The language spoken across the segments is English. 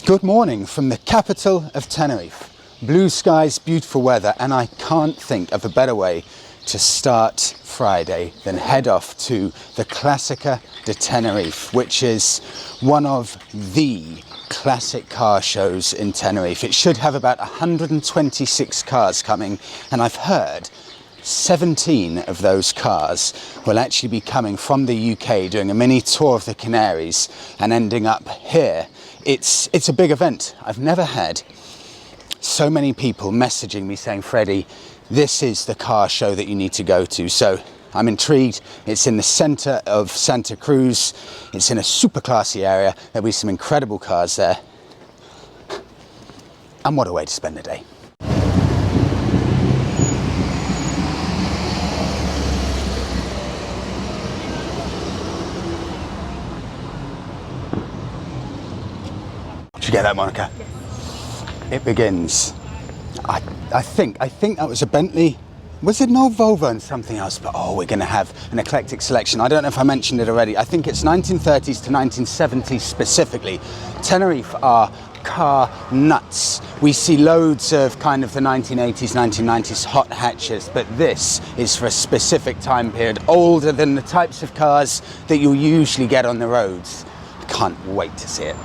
Good morning from the capital of Tenerife. Blue skies, beautiful weather, and I can't think of a better way to start Friday than head off to the Classica de Tenerife, which is one of the classic car shows in Tenerife. It should have about 126 cars coming, and I've heard 17 of those cars will actually be coming from the UK, doing a mini tour of the Canaries and ending up here. It's a big event. I've never had so many people messaging me saying, Freddie, this is the car show that you need to go to. So I'm intrigued. It's in the center of Santa Cruz. It's in a super classy area. There'll be some incredible cars there. And what a way to spend the day. Did you get that, Monica? Yes. It begins. I think that was a Bentley. Was it no Volvo and something else? But oh, we're going to have an eclectic selection. I don't know if I mentioned it already. I think it's 1930s to 1970s specifically. Tenerife are car nuts. We see loads of kind of the 1980s, 1990s hot hatches, but this is for a specific time period, older than the types of cars that you'll usually get on the roads. I can't wait to see it.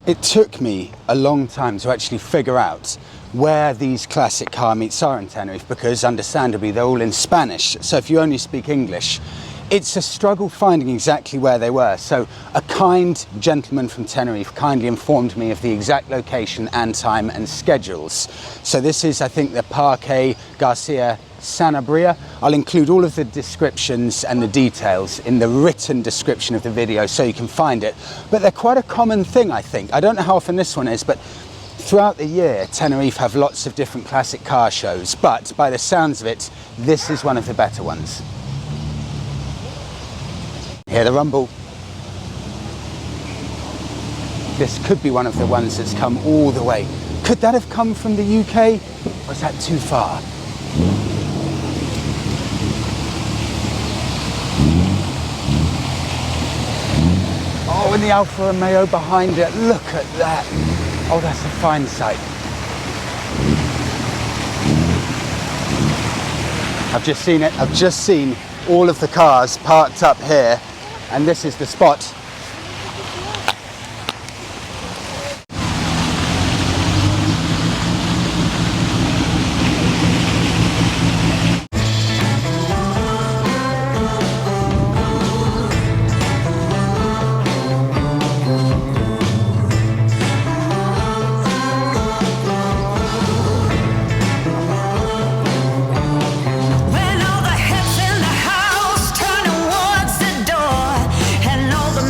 It took me a long time to actually figure out where these classic car meets are in Tenerife, because understandably they're all in Spanish, so if you only speak English, it's a struggle finding exactly where they were. So a kind gentleman from Tenerife kindly informed me of the exact location and time and schedules. So this is, I think, the Parque Garcia Sanabria. I'll include all of the descriptions and the details in the written description of the video so you can find it. But they're quite a common thing, I think. I don't know how often this one is, but throughout the year, Tenerife have lots of different classic car shows, but by the sounds of it, this is one of the better ones. Hear the rumble. This could be one of the ones that's come all the way. Could that have come from the UK? Or is that too far? Oh, and the Alfa Romeo behind it. Look at that. Oh, that's a fine sight. I've just seen it. I've just seen all of the cars parked up here, and this is the spot. When all the heads in the house turning towards the door, and all the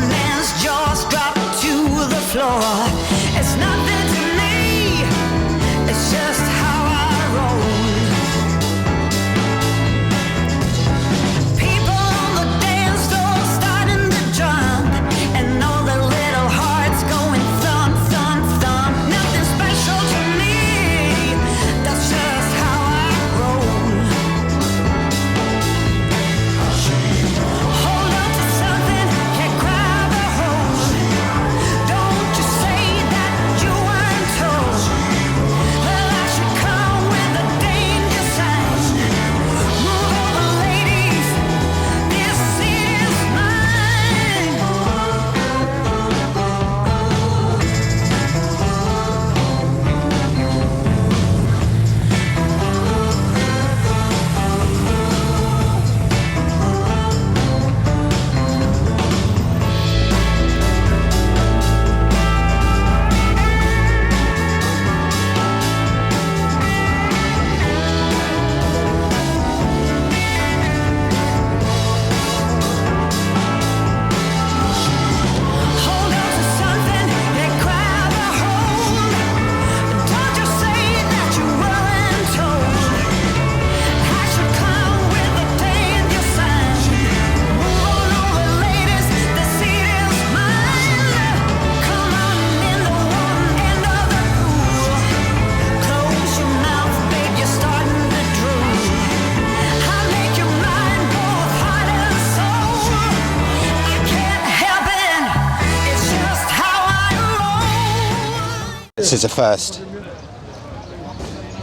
This is a first.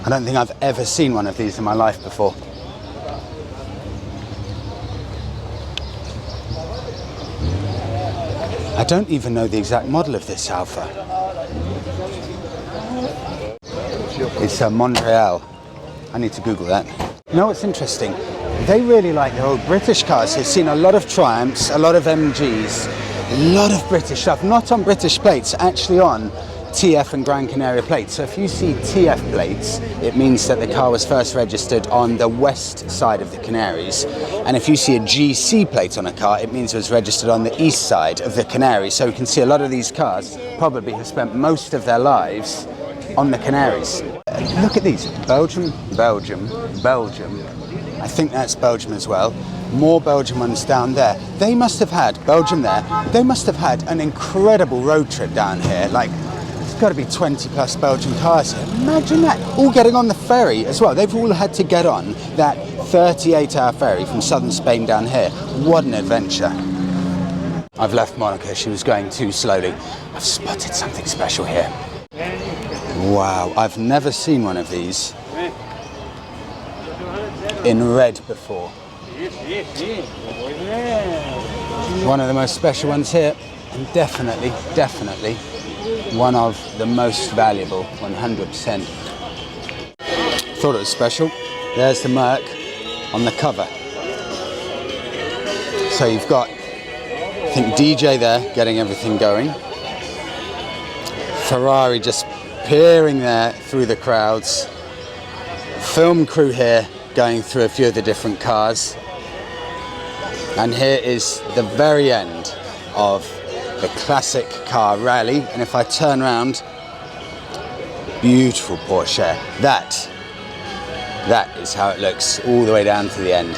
I don't think I've ever seen one of these in my life before. I don't even know the exact model of this Alfa. It's a Montreal. I need to Google that. You know what's interesting? They really like the old British cars. They've seen a lot of Triumphs, a lot of MGs, a lot of British stuff, not on British plates, actually on TF and Gran Canaria plates. So if you see TF plates, it means that the car was first registered on the west side of the Canaries. And if you see a GC plate on a car, it means it was registered on the east side of the Canaries. So you can see a lot of these cars probably have spent most of their lives on the Canaries. Look at these. Belgium, Belgium, Belgium. I think that's Belgium as well. More Belgian ones down there. They must have had, Belgium there, they must have had an incredible road trip down here. Like, there's got to be 20 plus Belgian cars here. Imagine that. All getting on the ferry as well. They've all had to get on that 38-hour ferry from southern Spain down here. What an adventure. I've left Monica. She was going too slowly. I've spotted something special here. Wow, I've never seen one of these in red before. One of the most special ones here, and definitely one of the most valuable, 100%. Thought it was special. There's the Merc on the cover. So you've got, I think, DJ there getting everything going. Ferrari just peering there through the crowds. Film crew here going through a few of the different cars. And here is the very end of the classic car rally. And if I turn around, beautiful Porsche. That is how it looks all the way down to the end.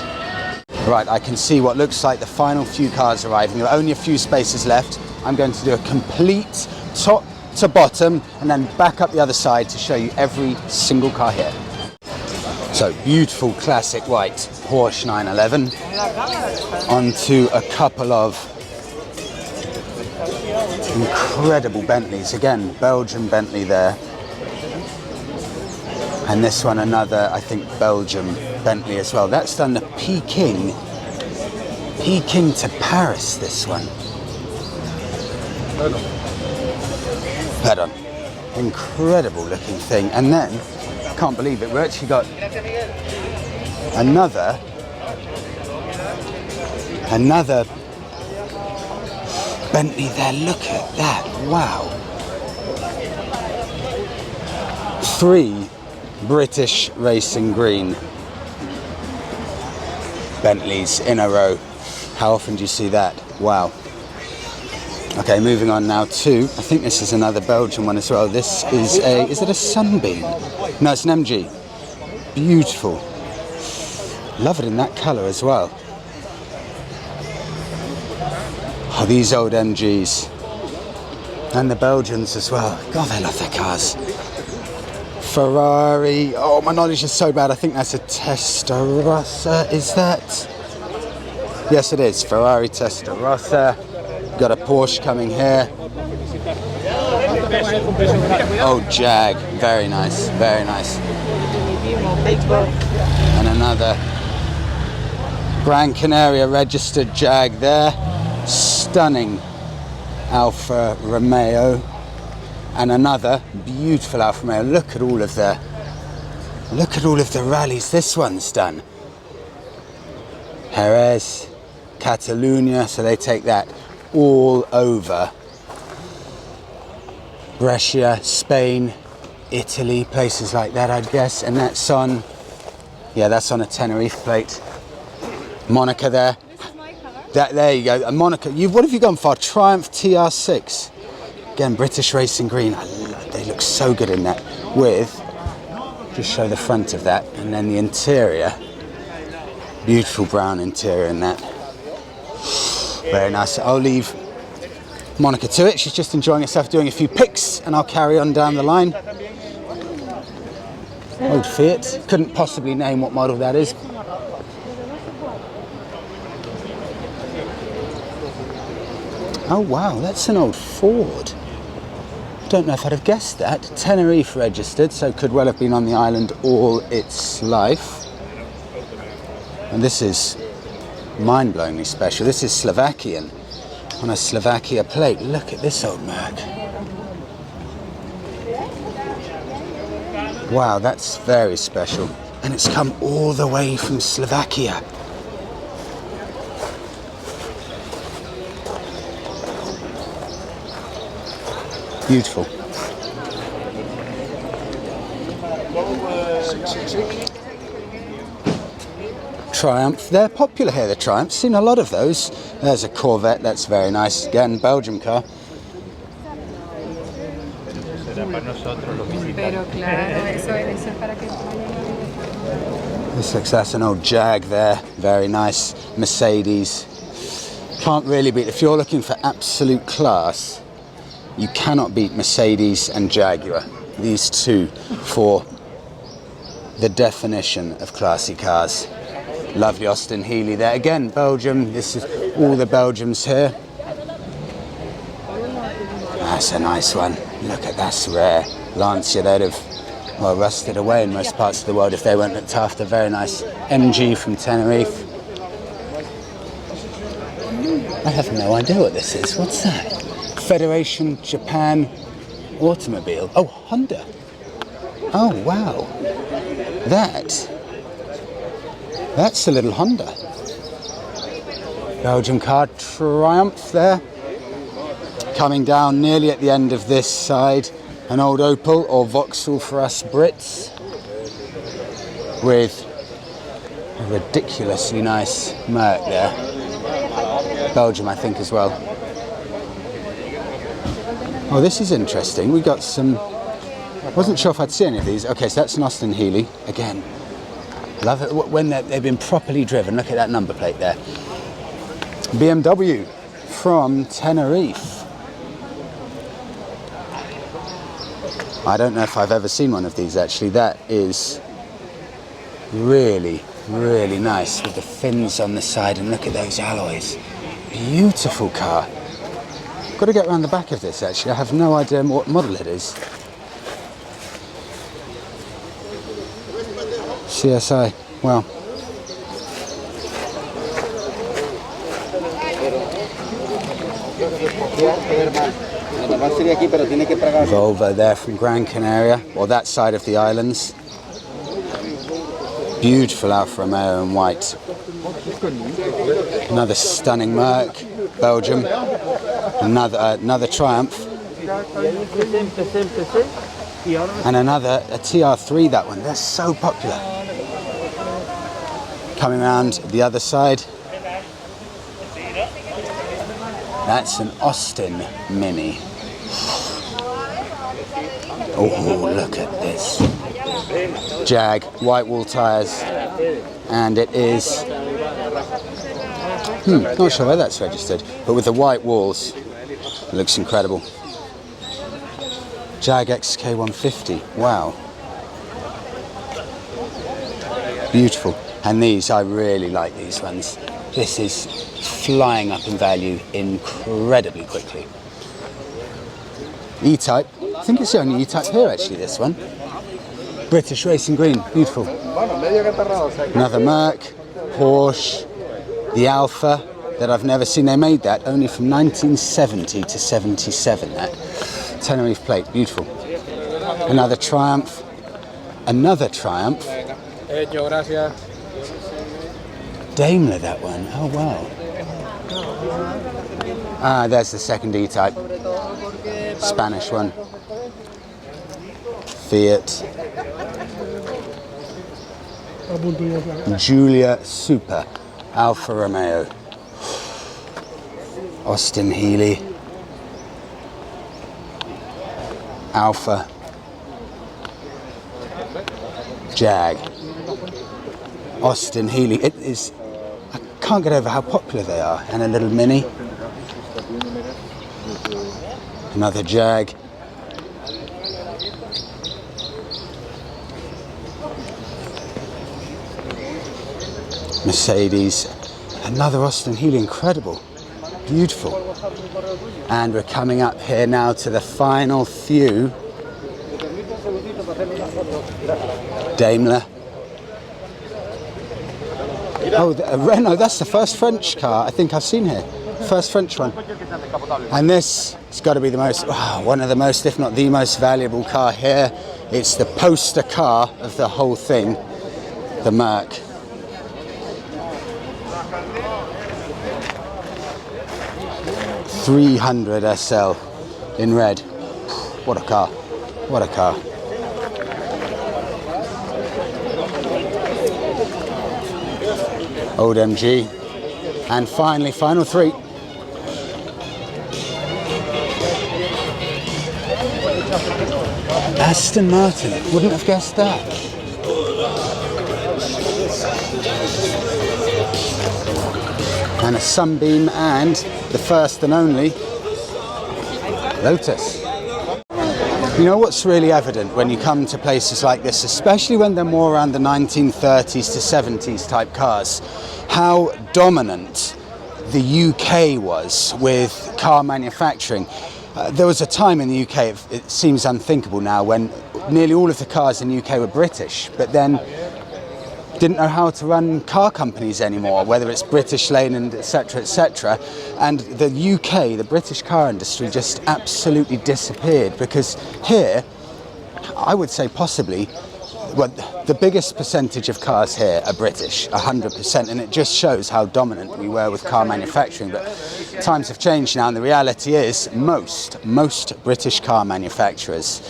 Right, I can see what looks like the final few cars arriving. There are only a few spaces left. I'm going to do a complete top to bottom and then back up the other side to show you every single car here. So, beautiful classic white Porsche 911 onto a couple of incredible Bentleys. Again, Belgian Bentley there. And this one another, I think, Belgium Bentley as well. That's done the Peking to Paris, this one. Pardon. Incredible looking thing. And then, I can't believe it, we actually got another Bentley there. Look at that. Wow. 3 British Racing Green Bentleys in a row. How often do you see that? Wow. Okay, moving on now to, I think this is another Belgian one as well. This is is it a Sunbeam? No, it's an MG. Beautiful. Love it in that colour as well. Oh, these old MGs. And the Belgians as well. God, they love their cars. Ferrari. Oh, my knowledge is so bad. I think that's a Testarossa. Is that? Yes, it is. Ferrari Testarossa. Got a Porsche coming here. Oh, Jag. Very nice. Very nice. And another Gran Canaria registered Jag there. Stunning Alfa Romeo. And another beautiful Alfa Romeo. Look at all of the rallies this one's done. Jerez, Catalonia, so they take that all over. Brescia, Spain, Italy, places like that, I'd guess. And that's on, yeah, that's on a Tenerife plate. Monica there. This is my car. There you go. And Monica, what have you gone for? Triumph TR6. Again, British Racing Green. They look so good in that. With, just show the front of that, and then the interior. Beautiful brown interior in that. Very nice. I'll leave Monica to it. She's just enjoying herself doing a few pics, and I'll carry on down the line. Old Fiat. Couldn't possibly name what model that is. Oh wow, that's an old Ford. Don't know if I'd have guessed that. Tenerife registered, so could well have been on the island all its life. And this is mind-blowingly special. This is Slovakian on a Slovakia plate. Look at this old Merc. Wow, that's very special. And it's come all the way from Slovakia. Beautiful. Triumph. They're popular here, the Triumphs. Seen a lot of those. There's a Corvette. That's very nice. Again, Belgium car. This looks, that's an old Jag there. Very nice. Mercedes. Can't really beat. If you're looking for absolute class, you cannot beat Mercedes and Jaguar. These two for the definition of classy cars. Lovely Aston Healey there. Again, Belgium. This is all the Belgiums here. That's a nice one. Look at that's rare. Lancia, they'd have, well, rusted away in most parts of the world if they weren't looked after. Very nice MG from Tenerife. I have no idea what this is. What's that? Federation Japan automobile. Oh, Honda. Oh, wow. That's a little Honda. Belgium car. Triumph there. Coming down nearly at the end of this side. An old Opel or Vauxhall for us Brits. With a ridiculously nice Merc there. Belgium, I think, as well. Oh, this is interesting. We got some... Wasn't sure if I'd see any of these. Okay, so that's an Aston Healey. Again, love it when they've been properly driven. Look at that number plate there. BMW from Tenerife. I don't know if I've ever seen one of these, actually. That is really, really nice with the fins on the side, and look at those alloys. Beautiful car. Got to get around the back of this, actually. I have no idea what model it is. CSI. Wow. Volvo there from Gran Canaria, or that side of the islands. Beautiful Alfa Romeo in white. Another stunning Merc, Belgium. Another Triumph. And another, a TR3, that one. They're so popular. Coming around the other side. That's an Austin Mini. Oh, look at this. Jag, white wall tyres. And it is... not sure where that's registered, but with the white walls, it looks incredible. Jag XK150, wow. Beautiful. And these, I really like these ones. This is flying up in value incredibly quickly. E-Type, I think it's the only E-Type here actually, this one. British Racing Green, beautiful. Another Merc, Porsche, the Alfa that I've never seen. They made that only from 1970 to 77, that. Tenerife plate, beautiful. Another Triumph. Another Triumph. Daimler, that one. Oh, wow. Ah, there's the second E-Type. Spanish one. Fiat. Giulia Super. Alfa Romeo. Aston Healey. Alfa. Jag. Aston Healey. It is... I can't get over how popular they are. And a little Mini. Another Jag. Mercedes. Another Aston Healey, incredible. Beautiful. And we're coming up here now to the final few. Daimler. Oh, a Renault, that's the first French car I think I've seen here. First French one. And this has got to be the most, one of the most, if not the most valuable car here. It's the poster car of the whole thing, the Merc. $300 SL in red. What a car. What a car. Old MG. And finally, final three. Aston Martin. Wouldn't have guessed that. And a Sunbeam and the first and only Lotus. You know what's really evident when you come to places like this, especially when they're more around the 1930s to 70s type cars, how dominant the UK was with car manufacturing. There was a time in the UK, it seems unthinkable now, when nearly all of the cars in the UK were British, but then didn't know how to run car companies anymore, whether it's British Lane and etc. And the UK, the British car industry, just absolutely disappeared, because here, I would say possibly, well, the biggest percentage of cars here are British, 100%, and it just shows how dominant we were with car manufacturing. But times have changed now, and the reality is most British car manufacturers,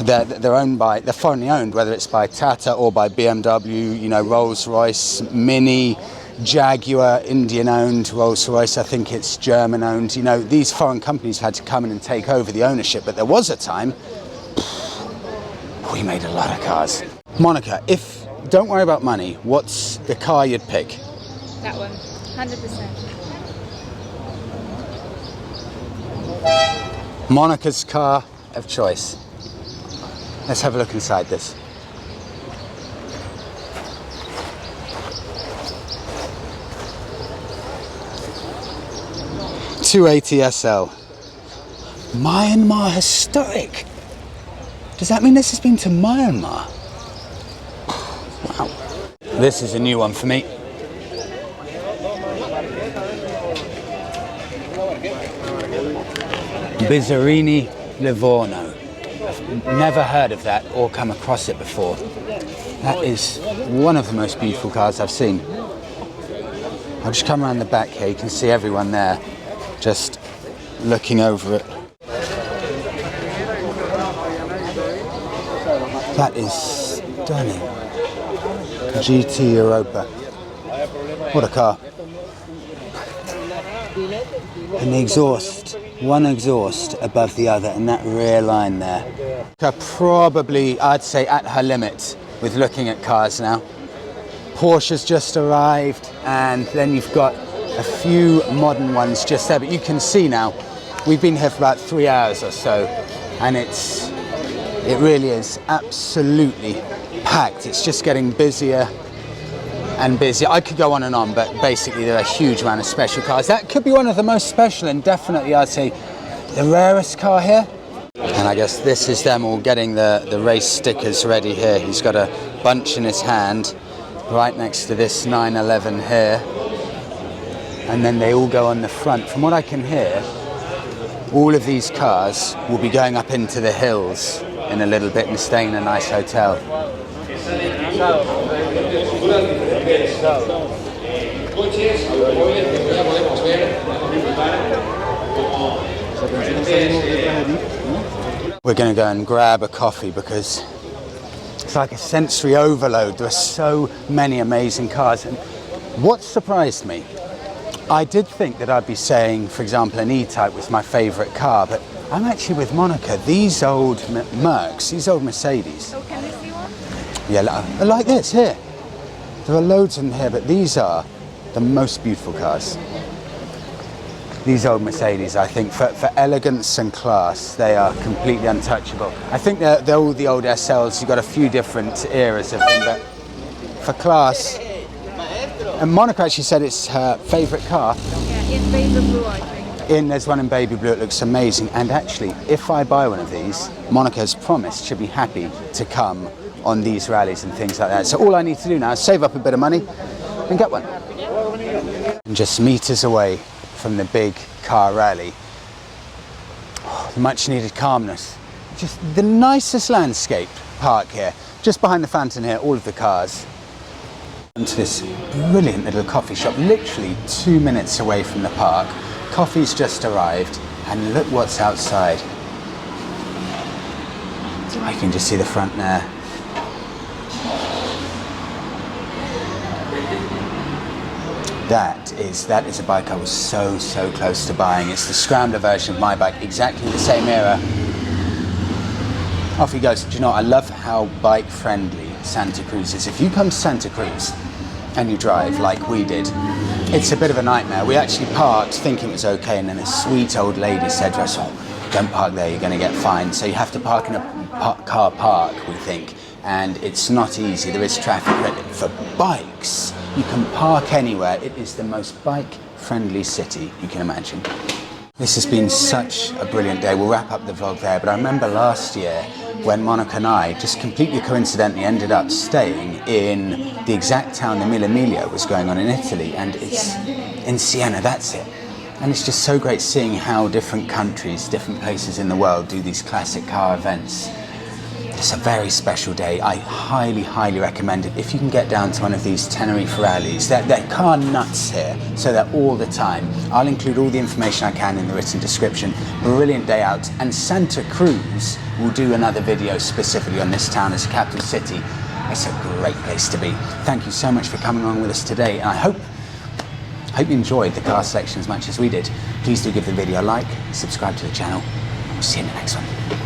they're owned by, they're foreignly owned, whether it's by Tata or by BMW, you know, Rolls-Royce, Mini, Jaguar, Indian owned, Rolls-Royce, I think it's German owned. You know, these foreign companies had to come in and take over the ownership, but there was a time we made a lot of cars. Monica, don't worry about money, what's the car you'd pick? That one, 100%. Monica's car of choice. Let's have a look inside this. $280 SL. Myanmar historic. Does that mean this has been to Myanmar? Wow. This is a new one for me. Bizzarrini Livorno. Never heard of that or come across it before. That is one of the most beautiful cars I've seen. I'll just come around the back here, you can see everyone there just looking over it. That is stunning. GT Europa. What a car. And the exhaust. One exhaust above the other in that rear line there. Probably, I'd say, at her limit with looking at cars now. Porsche's just arrived, and then you've got a few modern ones just there, but you can see now, we've been here for about 3 hours or so, and it really is absolutely packed. It's just getting busier and busier. I could go on and on, but basically there are a huge amount of special cars. That could be one of the most special, and definitely I'd say the rarest car here. And I guess this is them all getting the race stickers ready here. He's got a bunch in his hand right next to this 911 here, and then they all go on the front. From what I can hear, all of these cars will be going up into the hills in a little bit and staying in a nice hotel. We're going to go and grab a coffee because it's like a sensory overload. There are so many amazing cars. And what surprised me, I did think that I'd be saying, for example, an E-Type was my favourite car, but I'm actually with Monica. These old Mercs, these old Mercedes. Oh, can we see one? Yeah, like this here. There are loads in here, but these are the most beautiful cars. These old Mercedes, I think, for elegance and class, they are completely untouchable. I think they're all the old SLs. You've got a few different eras of them, but for class. And Monica actually said it's her favourite car. Yeah. in baby blue, I think. There's one in baby blue, it looks amazing. And actually, if I buy one of these, Monica's promised she'll be happy to come on these rallies and things like that. So all I need to do now is save up a bit of money and get one. And just meters away from the big car rally, the much needed calmness. Just the nicest landscape park here. Just behind the fountain here, all of the cars. Into this brilliant little coffee shop, literally 2 minutes away from the park. Coffee's just arrived, and look what's outside. I can just see the front there. That is a bike I was so close to buying. It's the Scrambler version of my bike, exactly the same era. Off he goes. Do you know, I love how bike friendly Santa Cruz is. If you come to Santa Cruz and you drive like we did, it's a bit of a nightmare. We actually parked thinking it was okay, and then a sweet old lady said to us, "Oh, don't park there, you're going to get fined." So you have to park in a car park, we think, and it's not easy. There is traffic, but for bikes, you can park anywhere. It is the most bike-friendly city you can imagine. This has been such a brilliant day. We'll wrap up the vlog there, but I remember last year when Monica and I just completely coincidentally ended up staying in the exact town the Mille Miglia was going on in Italy, and it's in Siena, that's it. And it's just so great seeing how different countries, different places in the world do these classic car events. It's a very special day. I highly recommend it. If you can get down to one of these Tenerife rallies, they're car nuts here, so they're all the time. I'll include all the information I can in the written description. Brilliant day out, and Santa Cruz will do another video specifically on this town as a capital city. It's a great place to be. Thank you so much for coming on with us today, and I hope you enjoyed the car selection as much as we did. Please do give the video a like, subscribe to the channel. We'll see you in the next one.